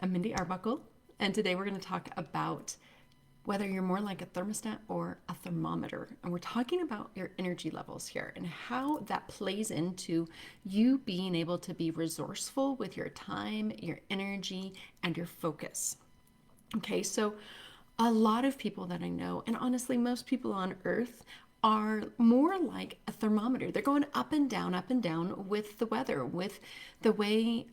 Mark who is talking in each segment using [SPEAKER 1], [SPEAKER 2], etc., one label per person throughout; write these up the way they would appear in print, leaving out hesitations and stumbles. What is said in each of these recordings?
[SPEAKER 1] I'm Mindy Arbuckle, and today we're going to talk about whether you're more like a thermostat or a thermometer. And we're talking about your energy levels here and how that plays into you being able to be resourceful with your time, your energy, and your focus. Okay, so a lot of people that I know, and honestly, most people on earth, are more like a thermometer. They're going up and down with the weather, with the way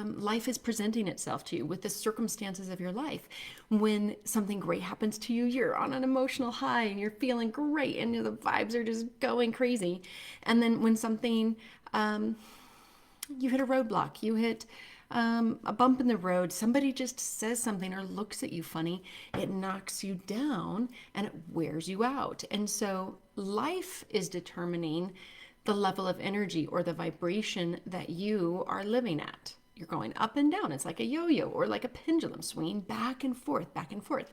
[SPEAKER 1] life is presenting itself to you, with the circumstances of your life. When something great happens to you, you're on an emotional high and you're feeling great and the vibes are just going crazy. And then when something, you hit a roadblock, you hit a bump in the road, somebody just says something or looks at you funny, it knocks you down and it wears you out. And so life is determining the level of energy or the vibration that you are living at. You're going up and down. It's like a yo yo or like a pendulum swinging back and forth, back and forth.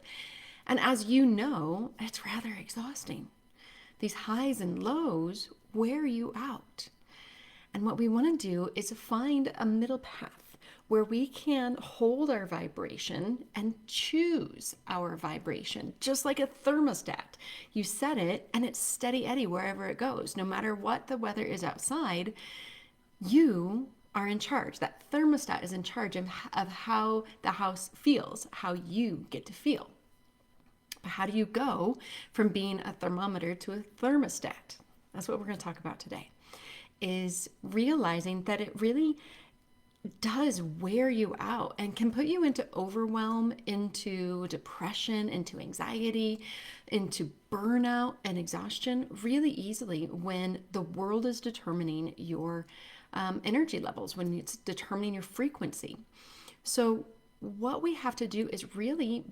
[SPEAKER 1] And as you know, it's rather exhausting. These highs and lows wear you out. And what we want to do is find a middle path where we can hold our vibration and choose our vibration, just like a thermostat. You set it and it's steady Eddie wherever it goes. No matter what the weather is outside, you are in charge. That thermostat is in charge of how the house feels, how you get to feel. But how do you go from being a thermometer to a thermostat? That's what we're going to talk about today. Is realizing that it really does wear you out and can put you into overwhelm, into depression, into anxiety, into burnout and exhaustion really easily when the world is determining your energy levels, when it's determining your frequency. So, what we have to do is really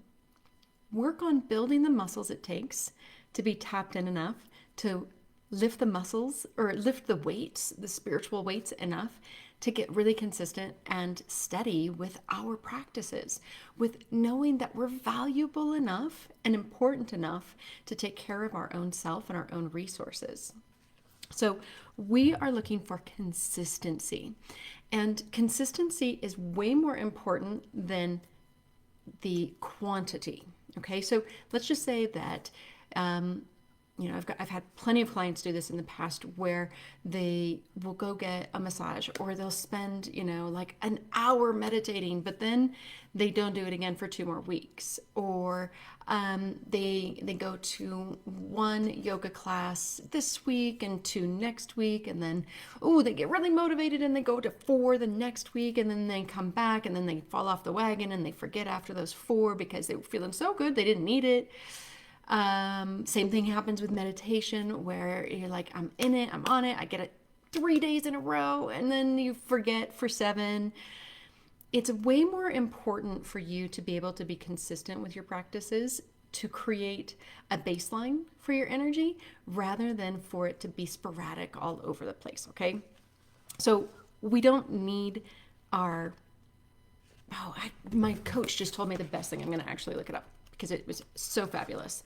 [SPEAKER 1] work on building the muscles it takes to be tapped in enough to lift the muscles or lift the weights, the spiritual weights enough to get really consistent and steady with our practices, with knowing that we're valuable enough and important enough to take care of our own self and our own resources. So we are looking for consistency, and consistency is way more important than the quantity. Okay, so let's just say that I've had plenty of clients do this in the past where they will go get a massage or they'll spend, like an hour meditating, but then they don't do it again for 2 more weeks. Or they go to one yoga class this week and two next week, and then, they get really motivated and they go to 4 the next week, and then they come back and then they fall off the wagon and they forget after those 4 because they were feeling so good they didn't need it. Same thing happens with meditation where you're like, I'm in it, I'm on it, I get it 3 days in a row, and then you forget for 7. It's way more important for you to be able to be consistent with your practices to create a baseline for your energy rather than for it to be sporadic all over the place, okay? So we don't need our, my coach just told me the best thing. I'm going to actually look it up because it was so fabulous.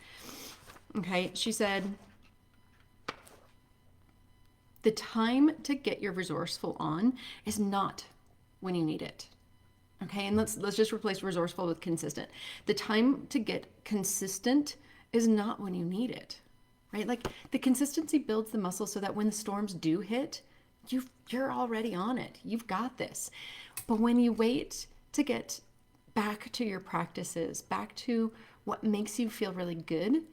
[SPEAKER 1] Okay, she said, the time to get your resourceful on is not when you need it. Okay, and let's just replace resourceful with consistent. The time to get consistent is not when you need it, right? Like the consistency builds the muscle so that when the storms do hit, you're already on it. You've got this. But when you wait to get back to your practices, back to what makes you feel really good,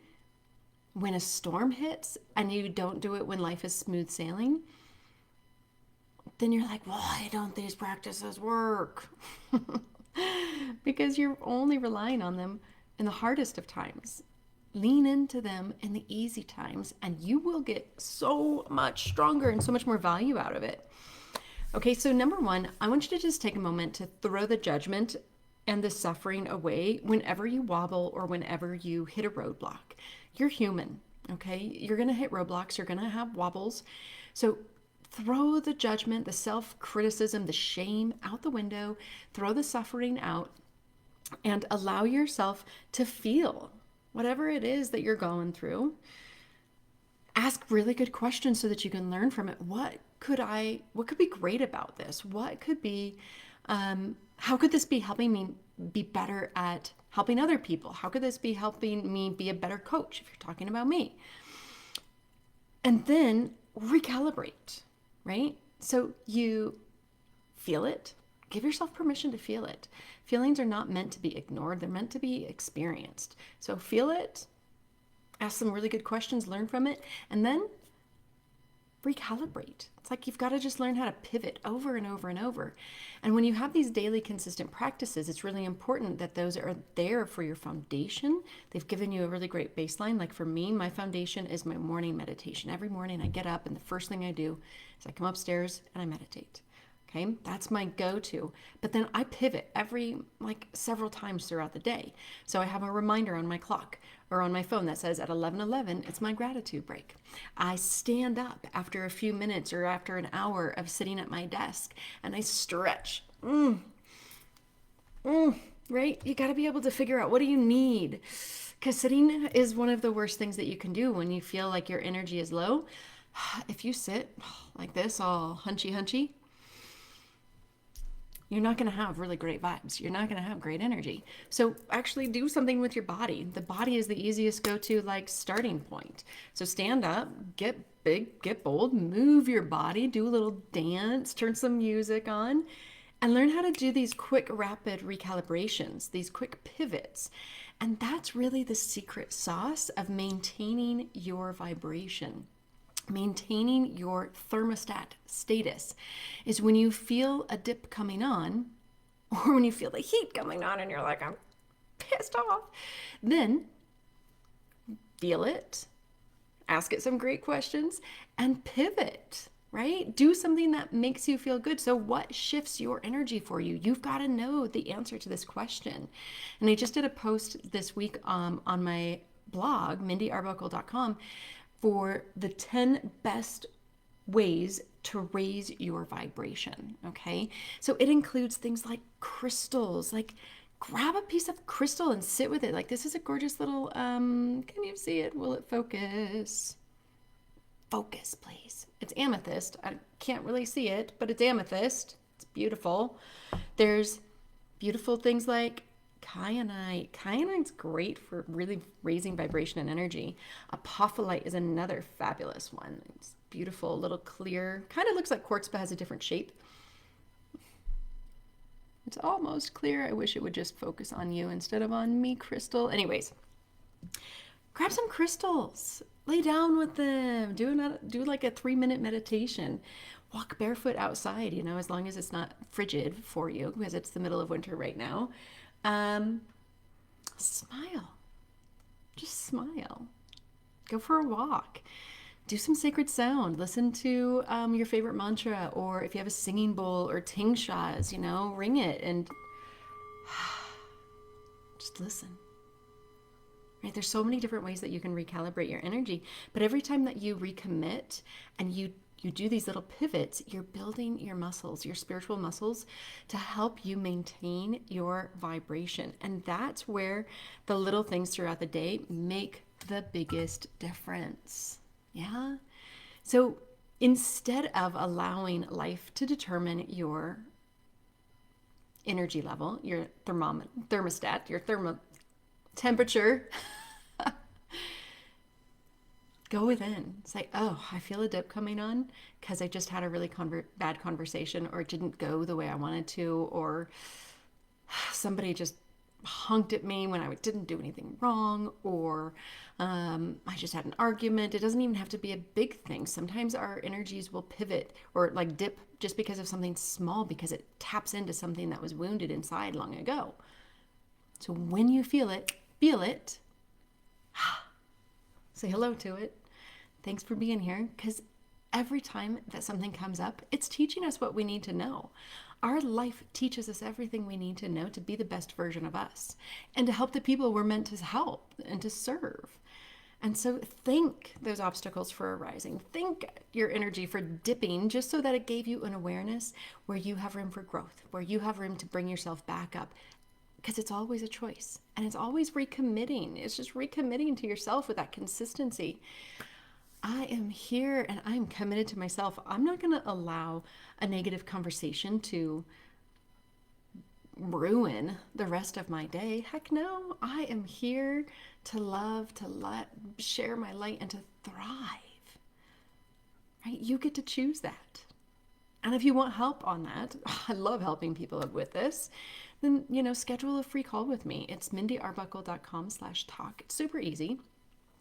[SPEAKER 1] when a storm hits and you don't do it when life is smooth sailing, then you're like, why don't these practices work? Because you're only relying on them in the hardest of times. Lean into them in the easy times and you will get so much stronger and so much more value out of it. Okay, so number 1, I want you to just take a moment to throw the judgment and the suffering away whenever you wobble or whenever you hit a roadblock. You're human, okay? You're going to hit roadblocks. You're going to have wobbles. So throw the judgment, the self-criticism, the shame out the window. Throw the suffering out and allow yourself to feel whatever it is that you're going through. Ask really good questions so that you can learn from it. What could be great about this? What could be How could this be helping me be better at helping other people? How could this be helping me be a better coach if you're talking about me? And then recalibrate, right? So you feel it, give yourself permission to feel it. Feelings are not meant to be ignored, they're meant to be experienced. So feel it, ask some really good questions, learn from it, and then recalibrate. It's like you've got to just learn how to pivot over and over and over. And when you have these daily consistent practices, it's really important that those are there for your foundation. They've given you a really great baseline. Like for me, my foundation is my morning meditation. Every morning I get up and the first thing I do is I come upstairs and I meditate. Okay, that's my go-to. But then I pivot several times throughout the day. So I have a reminder on my clock or on my phone that says at 11:11 it's my gratitude break. I stand up after a few minutes or after an hour of sitting at my desk and I stretch. Right? You got to be able to figure out, what do you need? Because sitting is one of the worst things that you can do when you feel like your energy is low. If you sit like this, all hunchy, you're not going to have really great vibes. You're not going to have great energy. So actually do something with your body. The body is the easiest go-to starting point. So stand up, get big, get bold, move your body, do a little dance, turn some music on, and learn how to do these quick, rapid recalibrations, these quick pivots. And that's really the secret sauce of maintaining your vibration. Maintaining your thermostat status is when you feel a dip coming on, or when you feel the heat coming on and you're like, I'm pissed off, then feel it, ask it some great questions, and pivot, right? Do something that makes you feel good. So what shifts your energy for you? You've got to know the answer to this question. And I just did a post this week on my blog, mindyarbuckle.com, for the 10 best ways to raise your vibration. Okay. So it includes things like crystals, like grab a piece of crystal and sit with it. Like this is a gorgeous little, can you see it? Will it focus? Focus, please. It's amethyst. I can't really see it, but it's amethyst. It's beautiful. There's beautiful things like kyanite. Kyanite's great for really raising vibration and energy. Apophyllite is another fabulous one. It's beautiful, little clear, kind of looks like quartz but has a different shape. It's almost clear. I wish it would just focus on you instead of on me, crystal. Anyways, grab some crystals. Lay down with them. Do like a 3-minute meditation. Walk barefoot outside, as long as it's not frigid for you, because it's the middle of winter right now. Smile. Just smile. Go for a walk. Do some sacred sound. Listen to your favorite mantra, or if you have a singing bowl or tingshas, ring it and just listen. Right? There's so many different ways that you can recalibrate your energy, but every time that you recommit and you do these little pivots, you're building your muscles, your spiritual muscles, to help you maintain your vibration. And that's where the little things throughout the day make the biggest difference. Yeah? So instead of allowing life to determine your energy level, your thermostat, your temperature, go within. Say, oh, I feel a dip coming on because I just had a really bad conversation, or it didn't go the way I wanted to, or somebody just honked at me when I didn't do anything wrong, or I just had an argument. It doesn't even have to be a big thing. Sometimes our energies will pivot or dip just because of something small, because it taps into something that was wounded inside long ago. So when you feel it, say hello to it. Thanks for being here, because every time that something comes up, it's teaching us what we need to know. Our life teaches us everything we need to know to be the best version of us and to help the people we're meant to help and to serve. And so thank those obstacles for arising. Thank your energy for dipping, just so that it gave you an awareness where you have room for growth, where you have room to bring yourself back up. Because it's always a choice, and it's always recommitting. It's just recommitting to yourself with that consistency. I am here and I'm committed to myself. I'm not going to allow a negative conversation to ruin the rest of my day. Heck no, I am here to love, to share my light, and to thrive. Right? You get to choose that. And if you want help on that, I love helping people with this, then, schedule a free call with me. It's mindyarbuckle.com/talk. It's super easy.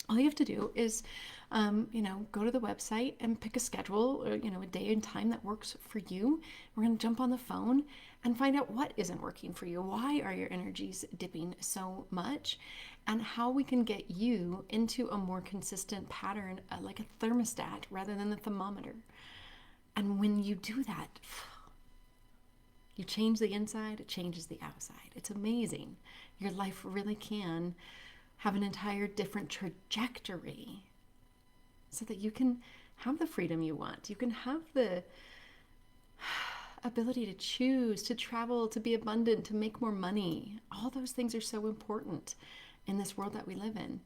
[SPEAKER 1] All you have to do is, go to the website and pick a schedule, or, a day and time that works for you. We're going to jump on the phone and find out what isn't working for you. Why are your energies dipping so much? And how we can get you into a more consistent pattern, like a thermostat rather than the thermometer. And when you do that, you change the inside, it changes the outside. It's amazing. Your life really can have an entire different trajectory so that you can have the freedom you want. You can have the ability to choose, to travel, to be abundant, to make more money. All those things are so important in this world that we live in.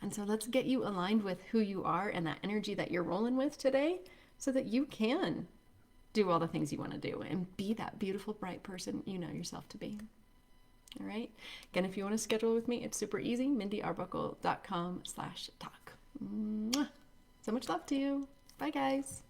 [SPEAKER 1] And so let's get you aligned with who you are and that energy that you're rolling with today so that you can do all the things you want to do and be that beautiful, bright person you know yourself to be. All right. Again, if you want to schedule with me, it's super easy. mindyarbuckle.com/talk. So much love to you. Bye, guys.